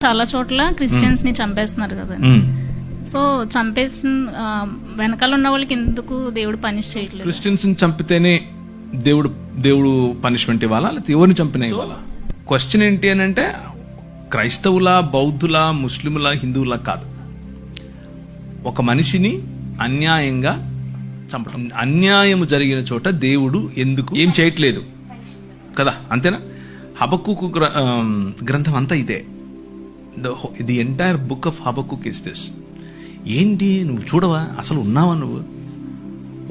చాలా చోట్ల క్రిస్టియన్స్ ని చంపేస్తున్నారు కదా. సో చంపేసిన వెనకాల ఉన్న వాళ్ళకి ఎందుకు దేవుడు పనిష్ చేయట్లేదు? క్రిస్టియన్స్ ని చంపితేనే దేవుడు పనిష్మెంట్ ఇవ్వాలా, లేకపోతే ఎవరిని చంపినా ఇవ్వాలా? క్వశ్చన్ ఏంటి అని అంటే క్రైస్తవుల, బౌద్ధుల, ముస్లింల, హిందువుల కాదు. ఒక మనిషిని అన్యాయంగా చంపడం, అన్యాయం జరిగిన చోట దేవుడు ఎందుకు ఏం చేయట్లేదు కదా, అంతేనా? హబక్కుకు గ్రంథం అంతా ఇదే. The entire book of Habakkuk is this. ఏంటి నువ్వు చూడవా, అసలు ఉన్నావా నువ్వు?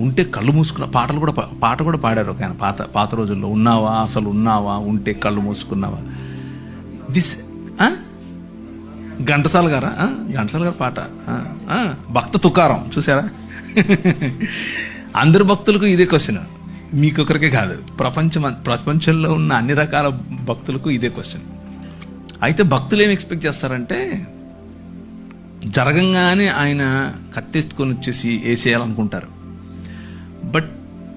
ఉంటే కళ్ళు మూసుకున్న పాట కూడా పాడారు ఒక ఆయన పాత రోజుల్లో. ఉన్నావా, అసలు ఉన్నావా, ఉంటే కళ్ళు మూసుకున్నావా? దిస్ ఘంటసాల గారు పాట. భక్త తుకారం చూసారా? అందరు భక్తులకు ఇదే క్వశ్చన్, మీకొకరికే కాదు, ప్రపంచంలో ఉన్న అన్ని రకాల భక్తులకు ఇదే క్వశ్చన్. అయితే భక్తులు ఏం ఎక్స్పెక్ట్ చేస్తారంటే జరగంగానే ఆయన కత్తెత్తుకొని వచ్చేసి వేసేయాలనుకుంటారు. But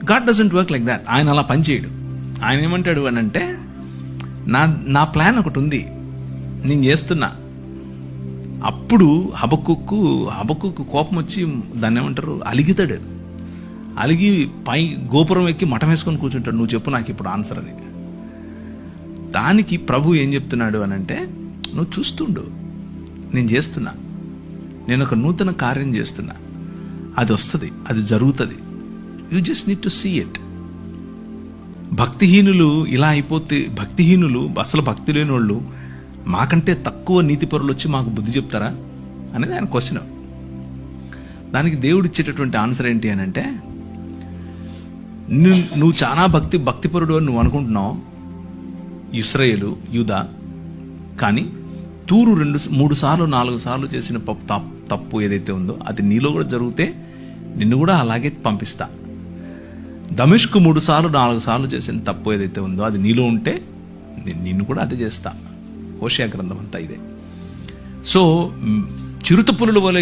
God doesn't work like that. ఆయన అలా పనిచేయడు. ఆయన ఏమంటాడు అని అంటే నా ప్లాన్ ఒకటి ఉంది, నేను చేస్తున్నా. అప్పుడు హబక్కుకు కోపం వచ్చి దాన్ని ఏమంటారు, అలిగితాడు. అలిగి పై గోపురం ఎక్కి మఠం వేసుకొని కూర్చుంటాడు, నువ్వు చెప్పు నాకు ఇప్పుడు ఆన్సర్ అని. దానికి ప్రభు ఏం చెప్తున్నాడు అని అంటే, నువ్వు చూస్తుండు, నేను చేస్తున్నా, నేను ఒక నూతన కార్యం చేస్తున్నా, అది వస్తుంది, అది జరుగుతుంది, you just need to see it. భక్తిహీనులు ఇలా అయిపోతే, భక్తిహీనులు అసలు భక్తి లేని వాళ్ళు మాకంటే తక్కువ నీతిపరులు వచ్చి మాకు బుద్ధి చెప్తారా అనేది ఆయన క్వశ్చన్. దానికి దేవుడు ఇచ్చేటటువంటి ఆన్సర్ ఏంటి అని అంటే, నువ్వు చాలా భక్తిపరుడు అని నువ్వు అనుకుంటున్నావు ఇశ్రాయేలు, యూదా, కానీ తూరు 2-3 సార్లు 4 సార్లు చేసిన తప్పు ఏదైతే ఉందో అది నీలో కూడా జరిగితే నిన్ను కూడా అలాగే పంపిస్తా. దమిష్కు 3 సార్లు 4 సార్లు చేసిన తప్పు ఏదైతే ఉందో అది నీలో ఉంటే నిన్ను కూడా అదే చేస్తా. హోషేయ గ్రంథం అంతా ఇదే. సో చిరుత పులుల వల్ల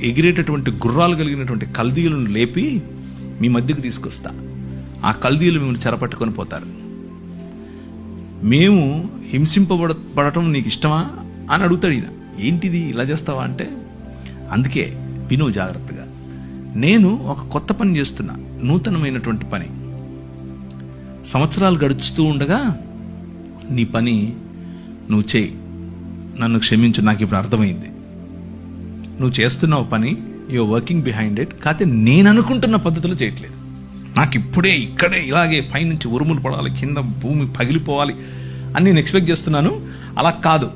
ఎగిరేటటువంటి గుర్రాలు కలిగినటువంటి కల్దీయులను లేపి మీ మధ్యకు తీసుకొస్తా. ఆ కల్దీయులు మిమ్మల్ని చెరపట్టుకొని పోతారు. మేము హింసింపబడటం నీకు ఇష్టమా అని అడుగుతాడు ఈయన. ఏంటిది ఇలా చేస్తావా అంటే, అందుకే విను జాగ్రత్తగా, నేను ఒక కొత్త పని చేస్తున్నా, నూతనమైనటువంటి పని. సంవత్సరాలు గడుచుతూ ఉండగా నీ పని నువ్వు చేయి, నన్ను క్షమించు, నాకు ఇప్పుడు అర్థమైంది. నువ్వు చేస్తున్నావు పని, యూఆర్ వర్కింగ్ బిహైండ్ ఇట్, కాకపోతే నేను అనుకుంటున్న పద్ధతిలో చేయట్లేదు. నాకు ఇప్పుడే ఇక్కడే ఇలాగే పైనుంచి ఉరుములు పడాలి, కింద భూమి పగిలిపోవాలి అని నేను ఎక్స్పెక్ట్ చేస్తున్నాను. అలా కాదు.